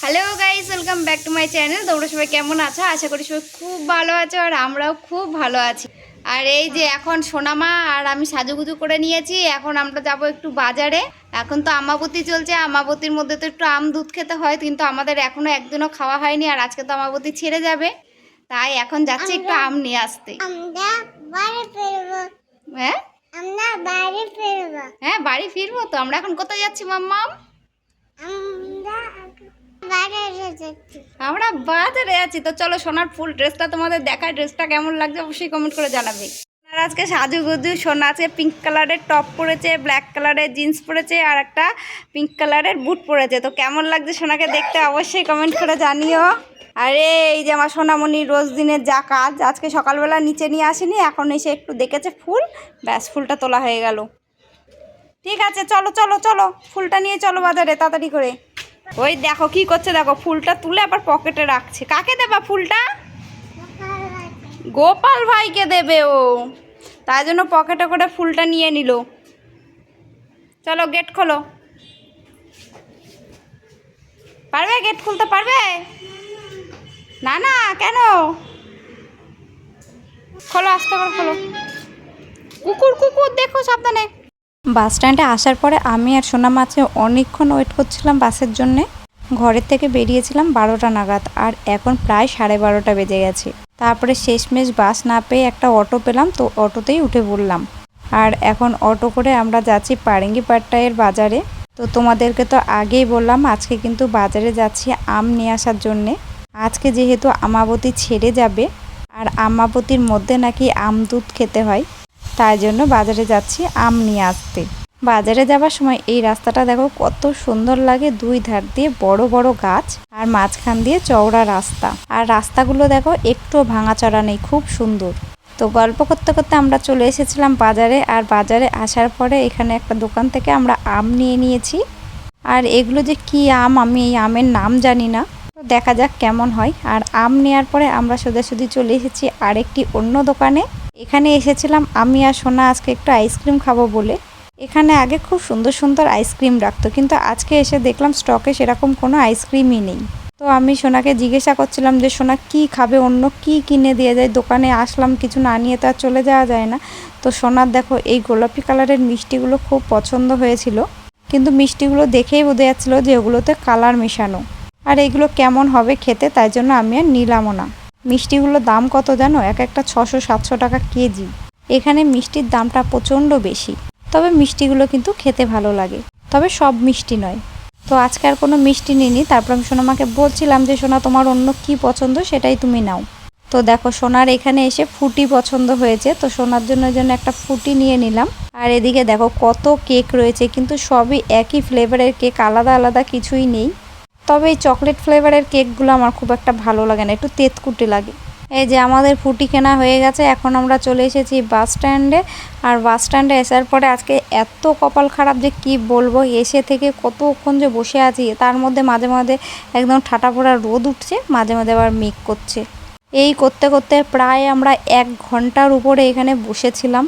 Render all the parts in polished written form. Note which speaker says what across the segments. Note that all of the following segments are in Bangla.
Speaker 1: Hello guys, welcome back to my channel. তোমরা সবাই কেমন আছো? আশা করি সবাই খুব ভালো আছো আর আমরাও খুব ভালো আছি। আর এই যে এখন সোনামা আর আমি সাজুগুজু করে নিয়েছি। এখন আমরা যাব একটু বাজারে। এখন তো আমাবতী চলছে, আমাবতীর মধ্যে তো একটু আম দুধ খেতে হয়, কিন্তু আমাদের এখনো একদিনও খাওয়া হয়নি। আর আজকে তো আমাবতী ছেড়ে যাবে, তাই এখন যাচ্ছি একটু আম নিয়ে আসতে। হ্যাঁ হ্যাঁ, বাড়ি ফিরবো তো। আমরা এখন কোথায় যাচ্ছি মাম্মাম? আমরা বাজারে আছি। তো চলো সোনার ফুল ড্রেসটা তোমাদের দেখায়। ড্রেসটা কেমন লাগছে অবশ্যই কমেন্ট করে জানাবে। সোনার আজকে সাজুগুজু। সোনা আজকে পিঙ্ক কালারের টপ পরেছে, ব্ল্যাক কালারের জিন্স পরেছে আর একটা পিঙ্ক কালারের বুট পরেছে। তো কেমন লাগছে সোনাকে দেখতে অবশ্যই কমেন্ট করে জানিও। আরে এই যে আমার সোনামণি রোজ দিনের যা কাজ, আজকে সকালবেলা নিচে নিয়ে আসেনি, এখন এসে একটু দেখেছে ফুল, ব্যাস ফুলটা তোলা হয়ে গেল। ঠিক আছে, চলো চলো চলো, ফুলটা নিয়ে চলো বাজারে তাড়াতাড়ি করে। ওই দেখো কি করছে, দেখো ফুলটা তুলে আবার পকেটে রাখছে। কাকে দেবা ফুলটা? গোপাল ভাইকে দেবে ও, তাই জন্য পকেটে করে ফুলটা নিয়ে নিল। চলো গেট খোলো। পারবে গেট খুলতে? পারবে না? না কেন? খোলো, আস্তে করে খোলো। কুকুর কুকুর দেখো, সাবধানে। বাস স্ট্যান্ডে আসার পরে আমি আর সোনা মাছে অনেকক্ষণ ওয়েট করছিলাম বাসের জন্যে। ঘরের থেকে বেরিয়েছিলাম 12টা নাগাদ, আর এখন প্রায় 12:30 বেজে গেছে। তারপরে শেষমেশ বাস না পেয়ে একটা অটো পেলাম, তো অটোতেই উঠে পড়লাম। আর এখন অটো করে আমরা যাচ্ছি পারেঙ্গিপাট্টায়ের বাজারে। তো তোমাদেরকে তো আগেই বললাম আজকে কিন্তু বাজারে যাচ্ছি আম নিয়ে আসার জন্যে। আজকে যেহেতু আমাবতী ছেড়ে যাবে, আর আমাবতীর মধ্যে নাকি আম দুধ খেতে হয়, তাই জন্য বাজারে যাচ্ছি আম নিয়ে আসতে। বাজারে যাবার সময় এই রাস্তাটা দেখো কত সুন্দর লাগে, দুই ধার দিয়ে বড় বড় গাছ আর মাঝখান দিয়ে চওড়া রাস্তা। আর রাস্তাগুলো দেখো একটু ভাঙাচড়া নেই, খুব সুন্দর। তো গল্প করতে করতে আমরা চলে এসেছিলাম বাজারে। আর বাজারে আসার পরে এখানে একটা দোকান থেকে আমরা আম নিয়ে নিয়েছি। আর এগুলো যে কি আম, আমি এই আমের নাম জানি না, তো দেখা যাক কেমন হয়। আর আম নেওয়ার পরে আমরা সোজাসুজি চলে এসেছি আরেকটি অন্য দোকানে। এখানে এসেছিলাম আমি আর সোনা আজকে একটু আইসক্রিম খাবো বলে। এখানে আগে খুব সুন্দর সুন্দর আইসক্রিম রাখতো, কিন্তু আজকে এসে দেখলাম স্টকে সেরকম কোনো আইসক্রিমই নেই। তো আমি সোনাকে জিজ্ঞাসা করছিলাম যে সোনা কি খাবে, অন্য কি কিনে দিয়ে যায়। দোকানে আসলাম, কিছু না নিয়ে তো আর চলে যাওয়া যায় না। তো সোনার দেখো এই গোলাপি কালারের মিষ্টিগুলো খুব পছন্দ হয়েছিল, কিন্তু মিষ্টিগুলো দেখেই বোঝা যাচ্ছিলো যে ওগুলোতে কালার মেশানো। আর এইগুলো কেমন হবে খেতে, তাই জন্য আমি আর নিলামও না। মিষ্টিগুলোর দাম কত জানো? এক একটা 600-700 টাকা কেজি। এখানে মিষ্টির দামটা প্রচণ্ড বেশি, তবে মিষ্টিগুলো কিন্তু খেতে ভালো লাগে, তবে সব মিষ্টি নয়। তো আজকে আর কোনো মিষ্টি নিইনি। তারপর আমি সোনামাকে বলছিলাম যে সোনা তোমার অন্য কি পছন্দ সেটাই তুমি নাও। তো দেখো সোনার এখানে এসে ফুটি পছন্দ হয়েছে, তো সোনার জন্য একটা ফুটি নিয়ে নিলাম। আর এদিকে দেখো কত কেক রয়েছে, কিন্তু সবই একই ফ্লেভারের কেক, আলাদা আলাদা কিছুই নেই। তবে এই চকলেট ফ্লেভারের কেকগুলো আমার খুব একটা ভালো লাগে না, একটু তেতকুটে লাগে। এই যে আমাদের ফুটি কেনা হয়ে গেছে, এখন আমরা চলে এসেছি বাস স্ট্যান্ডে। আর বাস স্ট্যান্ডে আসার পরে আজকে এত কপাল খারাপ যে কি বলবো, এসে থেকে কতক্ষণ যে বসে আছি, তার মধ্যে মাঝে মাঝে একদম ঠাটা পড়া রোদ উঠছে, মাঝে মাঝে আবার মেঘ করছে। এই করতে করতে প্রায় আমরা 1 ঘন্টার উপরে এখানে বসেছিলাম।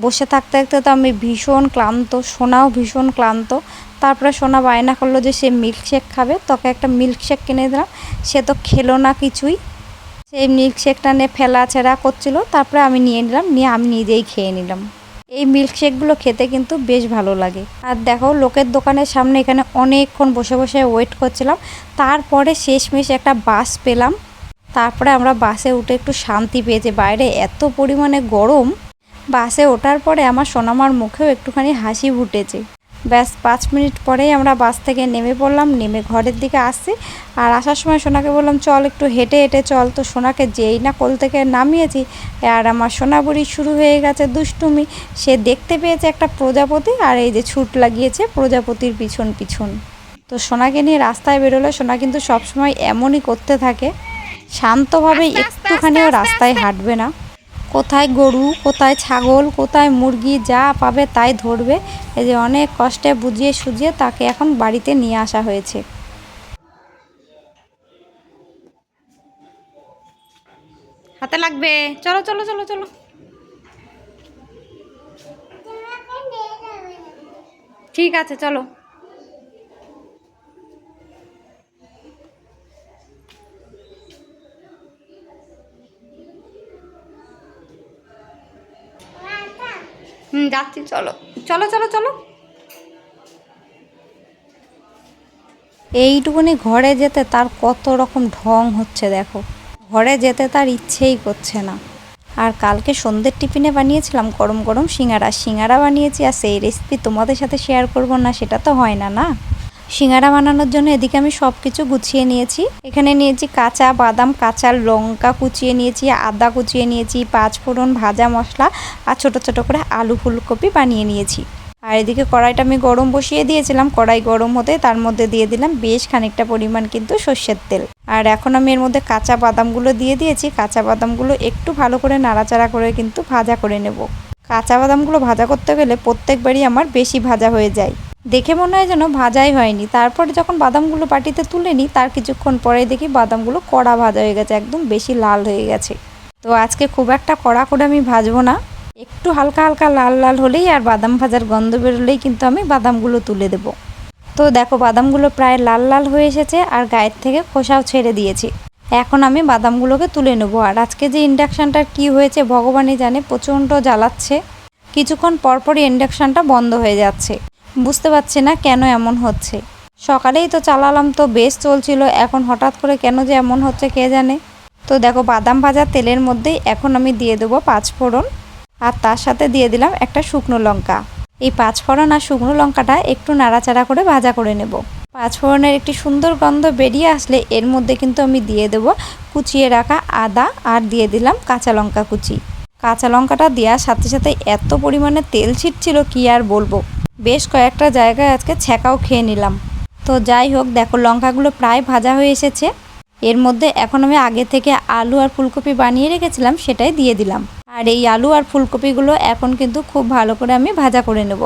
Speaker 1: বসে থাকতে থাকতে তো আমি ভীষণ ক্লান্ত, সোনাও ভীষণ ক্লান্ত। তারপরে সোনা বায়না করলো যে সে মিল্কশেক খাবে, তোকে একটা মিল্কশেক কিনে দিলাম। সে তো খেলো না কিছুই, সেই মিল্কশেকটা নিয়ে ফেলাছেড়া করছিল। তারপরে আমি নিয়ে নিলাম, নিয়ে আমি নিজেই খেয়ে নিলাম। এই মিল্কশেকগুলো খেতে কিন্তু বেশ ভালো লাগে। আর দেখো লোকের দোকানের সামনে এখানে অনেকক্ষণ বসে বসে ওয়েট করছিলাম। তারপরে শেষমেশ একটা বাস পেলাম। তারপরে আমরা বাসে উঠে একটু শান্তি পেয়েছি, বাইরে এত পরিমাণে গরম। বাসে ওঠার পরে আমার সোনামার মুখেও একটুখানি হাসি ফুটেছে। ব্যাস 5 মিনিট পরেই আমরা বাস থেকে নেমে পড়লাম, নেমে ঘরের দিকে আসছি। আর আসার সময় সোনাকে বললাম চল একটু হেঁটে হেঁটে চল। তো সোনাকে যেই না কোল থেকে নামিয়েছি, আর আমার সোনাবুড়ি শুরু হয়ে গেছে দুষ্টুমি। সে দেখতে পেয়েছে একটা প্রজাপতি, আর এই যে ছুট লাগিয়েছে প্রজাপতির পিছন পিছন। তো সোনাকে নিয়ে রাস্তায় বেরোলে সোনা কিন্তু সবসময় এমনই করতে থাকে, শান্তভাবে একটুখানিও রাস্তায় হাঁটবে না। কোথায় গরু, কোথায় ছাগল, কোথায় মুরগি, যা পাবে তাই ধরবে। এই যে অনেক কষ্টে বুঝিয়ে সুঝিয়ে তাকে এখন বাড়িতে নিয়ে আসা হয়েছে। হাতে লাগবে, চলো চলো চলো চলো। ঠিক আছে চলো। যাচ্ছি, চলো চলো চলো চলো। এইটুকুনি ঘরে যেতে তার কত রকম ঢং হচ্ছে দেখো, ঘরে যেতে তার ইচ্ছেই করছে না। আর কালকে সন্ধ্যের টিফিনে বানিয়েছিলাম গরম গরম সিঙ্গারা বানিয়েছি, আর সেই রেসিপি তোমাদের সাথে শেয়ার করব না সেটা তো হয় না। সিঙ্গারা বানানোর জন্য এদিকে আমি সব কিছু গুছিয়ে নিয়েছি। এখানে নিয়েছি কাঁচা বাদাম, কাঁচা লঙ্কা কুচিয়ে নিয়েছি, আদা কুচিয়ে নিয়েছি, 5 ফোড়ন, ভাজা মশলা আর ছোট ছোট করে আলু ফুলকপি বানিয়ে নিয়েছি। আর এদিকে কড়াইটা আমি গরম বসিয়ে দিয়েছিলাম। কড়াই গরম হতে তার মধ্যে দিয়ে দিলাম বেশ খানিকটা পরিমাণ কিন্তু সর্ষের তেল। আর এখন আমি এর মধ্যে কাঁচা বাদামগুলো দিয়ে দিয়েছি। কাঁচা বাদামগুলো একটু ভালো করে নাড়াচাড়া করে কিন্তু ভাজা করে নেব। কাঁচা বাদামগুলো ভাজা করতে গেলে প্রত্যেকবারই আমার বেশি ভাজা হয়ে যায়, দেখে মনে হয় যেন ভাজাই হয়নি। তারপরে যখন বাদামগুলো বাটিতে তুলে নিই তার কিছুক্ষণ পরে দেখি বাদামগুলো কড়া ভাজা হয়ে গেছে, একদম বেশি লাল হয়ে গেছে। তো আজকে খুব একটা কড়া করে আমি ভাজবো না, একটু হালকা হালকা লাল লাল হলেই আর বাদাম ভাজার গন্ধ বেরোলেই কিন্তু আমি বাদামগুলো তুলে দেব। তো দেখো বাদামগুলো প্রায় লাল লাল হয়ে এসেছে আর গায়ের থেকে খোসাও ছেড়ে দিয়েছি। এখন আমি বাদামগুলোকে তুলে নেব। আর আজকে যে ইন্ডাকশানটার কি হয়েছে ভগবানই জানে, প্রচণ্ড জ্বালাচ্ছে। কিছুক্ষণ পরপরই ইন্ডাকশানটা বন্ধ হয়ে যাচ্ছে, বুঝতে পারছি না কেন এমন হচ্ছে। সকালেই তো চালালাম, তো বেশ চলছিল, এখন হঠাৎ করে কেন যে এমন হচ্ছে কে জানে। তো দেখো বাদাম ভাজা তেলের মধ্যেই এখন আমি দিয়ে দেবো 5 ফোড়ন, আর তার সাথে দিয়ে দিলাম একটা শুকনো লঙ্কা। এই 5 ফোড়ন আর শুকনো লঙ্কাটা একটু নাড়াচাড়া করে ভাজা করে নেব। 5 ফোড়নের একটি সুন্দর গন্ধ বেরিয়ে আসলে এর মধ্যে কিন্তু আমি দিয়ে দেব কুচিয়ে রাখা আদা, আর দিয়ে দিলাম কাঁচা লঙ্কা কুচি। কাঁচা লঙ্কাটা দেওয়ার সাথে সাথে এত পরিমাণে তেল ছিটছিল কি আর বলবো, বেশ কয়েকটা জায়গায় আজকে ছ্যাঁকাও খেয়ে নিলাম। তো যাই হোক, দেখো লঙ্কাগুলো প্রায় ভাজা হয়ে এসেছে। এর মধ্যে এখন আমি আগে থেকে আলু আর ফুলকপি বানিয়ে রেখেছিলাম সেটাই দিয়ে দিলাম। আর এই আলু আর ফুলকপিগুলো এখন কিন্তু খুব ভালো করে আমি ভাজা করে নেব।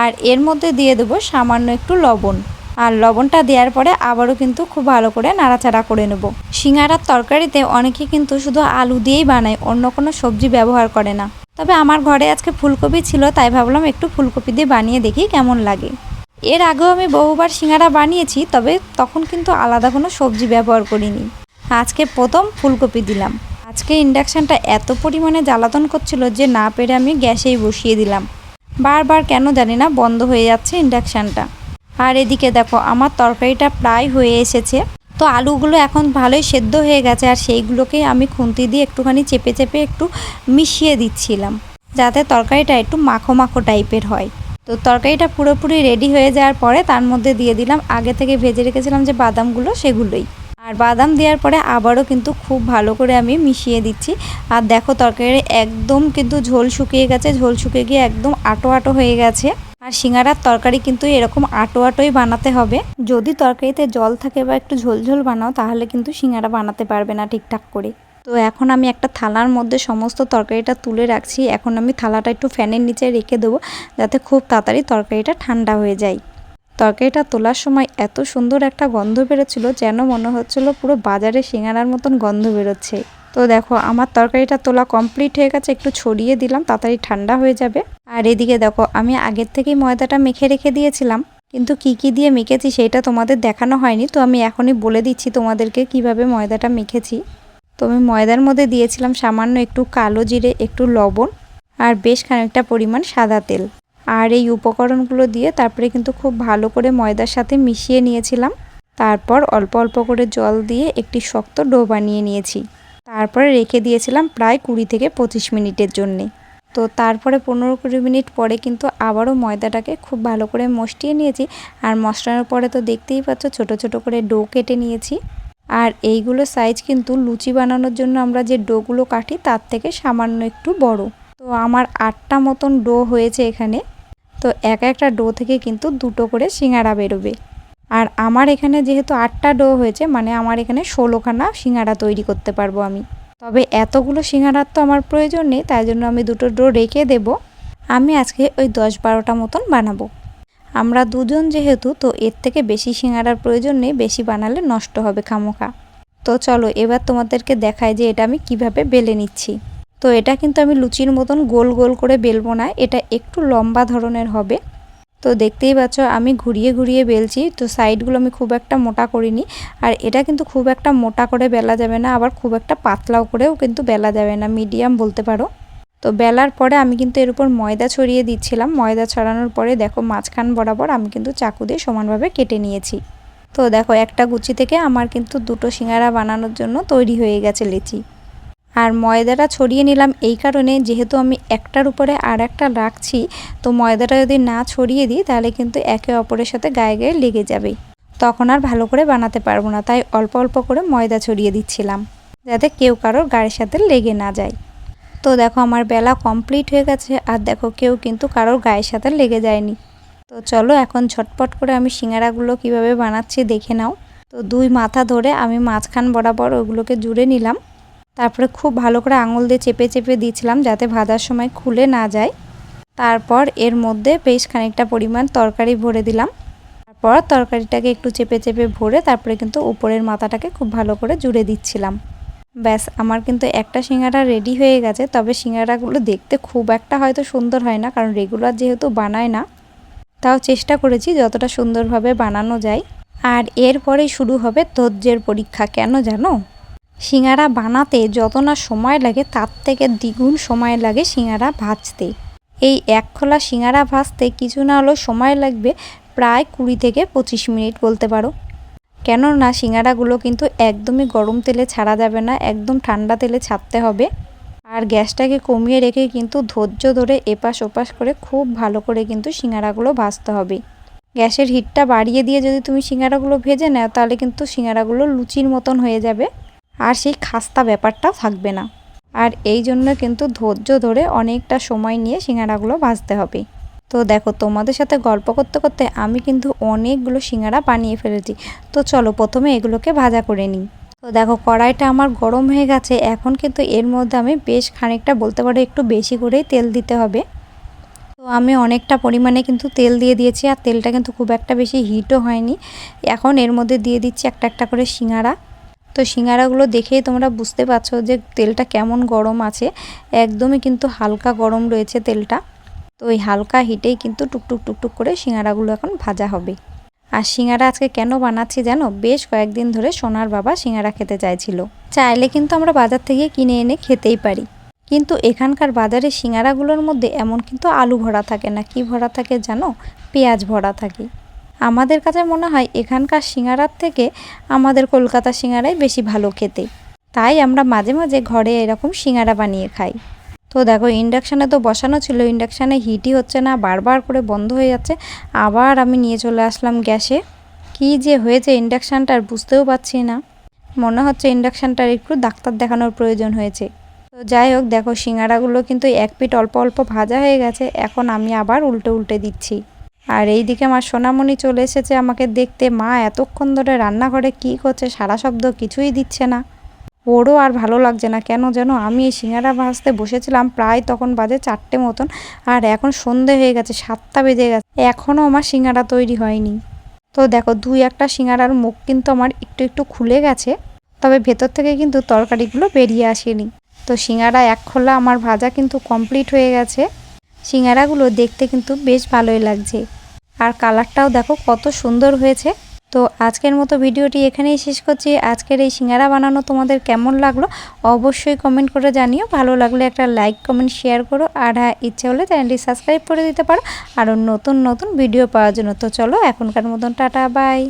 Speaker 1: আর এর মধ্যে দিয়ে দেবো সামান্য একটু লবণ। আর লবণটা দেওয়ার পরে আবারও কিন্তু খুব ভালো করে নাড়াচাড়া করে নেব। সিঙ্গারার তরকারিতে অনেকে কিন্তু শুধু আলু দিয়েই বানায়, অন্য কোনো সবজি ব্যবহার করে না। তবে আমার ঘরে আজকে ফুলকপি ছিল, তাই ভাবলাম একটু ফুলকপি দিয়ে বানিয়ে দেখি কেমন লাগে। এর আগেও আমি বহুবার সিঙ্গারা বানিয়েছি, তবে তখন কিন্তু আলাদা কোনো সবজি ব্যবহার করিনি। আজকে প্রথম ফুলকপি দিলাম। আজকে ইন্ডাকশানটা এত পরিমাণে জ্বালাতন করছিল যে না পেরে আমি গ্যাসেই বসিয়ে দিলাম। বারবার কেন জানি না বন্ধ হয়ে যাচ্ছে ইন্ডাকশানটা। আর এদিকে দেখো আমার তরকারিটা প্রায় হয়ে এসেছে। তো আলুগুলো এখন ভালোই সেদ্ধ হয়ে গেছে, আর সেইগুলোকেই আমি খুন্তি দিয়ে একটুখানি চেপে চেপে একটু মিশিয়ে দিচ্ছিলাম, যাতে তরকারিটা একটু মাখো মাখো টাইপের হয়। তো তরকারিটা পুরোপুরি রেডি হয়ে যাওয়ার পরে তার মধ্যে দিয়ে দিলাম আগে থেকে ভেজে রেখেছিলাম যে বাদামগুলো, সেগুলোই। আর বাদাম দেওয়ার পরে আবারও কিন্তু খুব ভালো করে আমি মিশিয়ে দিচ্ছি। আর দেখো তরকারি একদম কিন্তু ঝোল শুকিয়ে গেছে, ঝোল শুকিয়ে গিয়ে একদম আটো আটো হয়ে গেছে। আর সিঙ্গারার তরকারি কিন্তু এরকম আটো আটোই বানাতে হবে। যদি তরকারিতে জল থাকে বা একটু ঝোল ঝোল বানাও তাহলে কিন্তু সিঙ্গারা বানাতে পারবে না ঠিকঠাক করে। তো এখন আমি একটা থালার মধ্যে সমস্ত তরকারিটা তুলে রাখছি। এখন আমি থালাটা একটু ফ্যানের নিচে রেখে দেবো, যাতে খুব তাড়াতাড়ি তরকারিটা ঠান্ডা হয়ে যায়। তরকারিটা তোলার সময় এত সুন্দর একটা গন্ধ বেরোচ্ছিল, যেন মনে হচ্ছিল পুরো বাজারে সিঙ্গারার মতন গন্ধ বেরোচ্ছে। তো দেখো আমার তরকারিটা তোলা কমপ্লিট হয়ে গেছে, একটু ছড়িয়ে দিলাম, তাড়াতাড়ি ঠান্ডা হয়ে যাবে। আর এদিকে দেখো আমি আগের থেকেই ময়দাটা মেখে রেখে দিয়েছিলাম, কিন্তু কি দিয়ে মেখেছি সেটা তোমাদের দেখানো হয়নি। তো আমি এখনই বলে দিচ্ছি তোমাদেরকে কিভাবে ময়দাটা মেখেছি। তো আমি ময়দার মধ্যে দিয়েছিলাম সামান্য একটু কালো জিরে, একটু লবণ, আর বেশ খানিকটা পরিমাণ সাদা তেল। আর এই উপকরণগুলো দিয়ে তারপরে কিন্তু খুব ভালো করে ময়দার সাথে মিশিয়ে নিয়েছিলাম। তারপর অল্প অল্প করে জল দিয়ে একটি শক্ত ডো বানিয়ে নিয়েছি। তারপরে রেখে দিয়েছিলাম প্রায় 20 থেকে 25 মিনিটের জন্যে। তো তারপরে 15-20 মিনিট পরে কিন্তু আবারও ময়দাটাকে খুব ভালো করে মসটিয়ে নিয়েছি। আর মশলানোর পরে তো দেখতেই পাচ্ছ ছোট ছোট করে ডো কেটে নিয়েছি। আর এইগুলো সাইজ কিন্তু লুচি বানানোর জন্য আমরা যে ডোগুলো কাটি তার থেকে সামান্য একটু বড়। তো আমার 8টা মতন ডো হয়েছে এখানে। তো একটা ডো থেকে কিন্তু 2টো করে সিঙ্গারা বেরোবে। আর আমার এখানে যেহেতু 8টা ডো হয়েছে, মানে আমার এখানে 16খানা সিঙ্গারা তৈরি করতে পারবো আমি। তবে এতগুলো সিঙ্গারার তো আমার প্রয়োজন নেই, তাই জন্য আমি 2টো ডো রেখে দেব। আমি আজকে ওই 10-12টা মতন বানাবো। আমরা দুজন যেহেতু, তো এর থেকে বেশি সিঙ্গারার প্রয়োজন নেই, বেশি বানালে নষ্ট হবে খামোখা। তো চলো এবার তোমাদেরকে দেখাই যে এটা আমি কিভাবে বেলে নিচ্ছি। তো এটা কিন্তু আমি লুচির মতন গোল গোল করে বেলবো না, এটা একটু লম্বা ধরনের হবে। তো দেখতেই পাচ্ছ আমি ঘুরিয়ে ঘুরিয়ে বেলছি। তো সাইডগুলো আমি খুব একটা মোটা করিনি। আর এটা কিন্তু খুব একটা মোটা করে বেলা যাবে না, আবার খুব একটা পাতলাও করেও কিন্তু বেলা যাবে না, মিডিয়াম বলতে পারো। তো বেলার পরে আমি কিন্তু এর উপর ময়দা ছড়িয়ে দিচ্ছিলাম। ময়দা ছড়ানোর পরে দেখো মাঝখান বরাবর আমি কিন্তু চাকু দিয়ে সমানভাবে কেটে নিয়েছি। তো দেখো একটা গুচি থেকে আমার কিন্তু দুটো সিঙ্গারা বানানোর জন্য তৈরি হয়ে গেছে লেচি। আর ময়দাটা ছড়িয়ে নিলাম এই কারণে, যেহেতু আমি একটার উপরে আর একটা রাখছি, তো ময়দাটা যদি না ছড়িয়ে দিই তাহলে কিন্তু একে অপরের সাথে গায়ে গায়ে লেগে যাবে, তখন আর ভালো করে বানাতে পারবো না। তাই অল্প অল্প করে ময়দা ছড়িয়ে দিচ্ছিলাম যাতে কেউ কারোর গায়ের সাথে লেগে না যায়। তো দেখো আমার বেলা কমপ্লিট হয়ে গেছে, আর দেখো কেউ কিন্তু কারোর গায়ের সাথে লেগে যায়নি। তো চলো এখন ঝটপট করে আমি সিঙ্গারাগুলো কিভাবে বানাচ্ছি দেখে নাও। তো দুই মাথা ধরে আমি মাঝখান বরাবর ওগুলোকে জুড়ে নিলাম। তারপরে খুব ভালো করে আঙুল দিয়ে চেপে চেপে দিয়েছিলাম যাতে ভাজার সময় খুলে না যায়। তারপর এর মধ্যে বেশ খানিকটা পরিমাণ তরকারি ভরে দিলাম। তারপর তরকারিটাকে একটু চেপে চেপে ভরে তারপরে কিন্তু উপরের মাথাটাকে খুব ভালো করে জুড়ে দিচ্ছিলাম। ব্যাস আমার কিন্তু একটা সিঙ্গারা রেডি হয়ে গেছে। তবে সিঙ্গারাগুলো দেখতে খুব একটা হয়তো সুন্দর হয় না, কারণ রেগুলার যেহেতু বানায় না, তাও চেষ্টা করেছি যতটা সুন্দরভাবে বানানো যায়। আর এরপরেই শুরু হবে ধৈর্যের পরীক্ষা। কেন জানো? সিঙ্গারা বানাতে যত না সময় লাগে তার থেকে দ্বিগুণ সময় লাগে সিঙ্গারা ভাজতে। এই এক খোলা সিঙ্গারা ভাজতে কিছু না হলেও সময় লাগবে প্রায় 20 থেকে 25 মিনিট বলতে পারো। কেননা সিঙ্গারাগুলো কিন্তু একদমই গরম তেলে ছাড়া যাবে না, একদম ঠান্ডা তেলে ছাড়তে হবে। আর গ্যাসটাকে কমিয়ে রেখে কিন্তু ধৈর্য ধরে এপাশ ওপাশ করে খুব ভালো করে কিন্তু সিঙ্গারাগুলো ভাজতে হবে। গ্যাসের হিটটা বাড়িয়ে দিয়ে যদি তুমি সিঙ্গারাগুলো ভেজে নাও তাহলে কিন্তু সিঙ্গারাগুলো লুচির মতন হয়ে যাবে, আর সেই খাস্তা ব্যাপারটাও থাকবে না। আর এই জন্য কিন্তু ধৈর্য ধরে অনেকটা সময় নিয়ে সিঙ্গারাগুলো ভাজতে হবে। তো দেখো তোমাদের সাথে গল্প করতে করতে আমি কিন্তু অনেকগুলো সিঙ্গারা বানিয়ে ফেলেছি। তো চলো প্রথমে এগুলোকে ভাজা করে নিই। তো দেখো কড়াইটা আমার গরম হয়ে গেছে। এখন কিন্তু এর মধ্যে আমি বেশ খানিকটা বলতে পারো একটু বেশি করেই তেল দিতে হবে। তো আমি অনেকটা পরিমাণে কিন্তু তেল দিয়ে দিয়েছি, আর তেলটা কিন্তু খুব একটা বেশি হিটও হয়নি। এখন এর মধ্যে দিয়ে দিচ্ছি একটা একটা করে সিঙ্গারা। তো সিঙ্গারাগুলো দেখেই তোমরা বুঝতে পারছো যে তেলটা কেমন গরম আছে। একদমই কিন্তু হালকা গরম রয়েছে তেলটা। তো ওই হালকা হিটেই কিন্তু টুকটুক টুকটুক করে সিঙ্গারাগুলো এখন ভাজা হবে। আর সিঙ্গারা আজকে কেন বানাচ্ছি জানো? বেশ কয়েকদিন ধরে সোনার বাবা সিঙ্গারা খেতে চাইছিল। চাইলে কিন্তু আমরা বাজার থেকে কিনে এনে খেতেই পারি, কিন্তু এখানকার বাজারে সিঙ্গারাগুলোর মধ্যে এমন কিন্তু আলু ভরা থাকে না। কি ভরা থাকে জানো? পেঁয়াজ ভরা থাকে। আমাদের কাছে মনে হয় এখানকার সিঙ্গারার থেকে আমাদের কলকাতার সিঙ্গারাই বেশি ভালো খেতে। তাই আমরা মাঝে মাঝে ঘরে এরকম সিঙ্গারা বানিয়ে খাই। তো দেখো ইন্ডাকশানে তো বসানো ছিল, ইন্ডাকশানে হিটই হচ্ছে না, বারবার করে বন্ধ হয়ে যাচ্ছে। আবার আমি নিয়ে চলে আসলাম গ্যাসে। কি যে হয়েছে ইন্ডাকশানটার বুঝতেও পারছি না। মনে হচ্ছে ইন্ডাকশানটার একটু ডাক্তার দেখানোর প্রয়োজন হয়েছে। তো যাই হোক, দেখো সিঙ্গারাগুলো কিন্তু এক পিঠ অল্প অল্প ভাজা হয়ে গেছে। এখন আমি আবার উল্টে উল্টে দিচ্ছি। আর এইদিকে আমার সোনামণি চলে এসেছে আমাকে দেখতে। মা এতক্ষণ ধরে রান্নাঘরে কী করছে, সারা শব্দ কিছুই দিচ্ছে না। ওরও আর ভালো লাগছে না। কেন যেন আমি এই সিঙ্গারা ভাজতে বসেছিলাম প্রায় তখন বাজে 4টে মতন, আর এখন সন্ধে হয়ে গেছে, 7টা বেজে গেছে, এখনও আমার সিঙ্গারা তৈরি হয়নি। তো দেখো দুই একটা সিঙ্গারার মুখ কিন্তু আমার একটু একটু খুলে গেছে, তবে ভেতর থেকে কিন্তু তরকারিগুলো বেরিয়ে আসেনি। তো সিঙ্গারা এক খোলা আমার ভাজা কিন্তু কমপ্লিট হয়ে গেছে। সিঙ্গারাগুলো দেখতে কিন্তু বেশ ভালোই লাগছে, আর কালারটাও দেখো কত সুন্দর হয়েছে। তো আজকের মতো ভিডিওটি এখানেই শেষ করছি। আজকের এই সিঙ্গারা বানানো তোমাদের কেমন লাগলো অবশ্যই কমেন্ট করে জানিও। ভালো লাগলে একটা লাইক কমেন্ট শেয়ার করো, আর হ্যাঁ ইচ্ছে হলে চ্যানেলটি সাবস্ক্রাইব করে দিতে পারো আরও নতুন নতুন ভিডিও পাওয়ার জন্য। তো চলো এখনকার মতন টাটা বাই।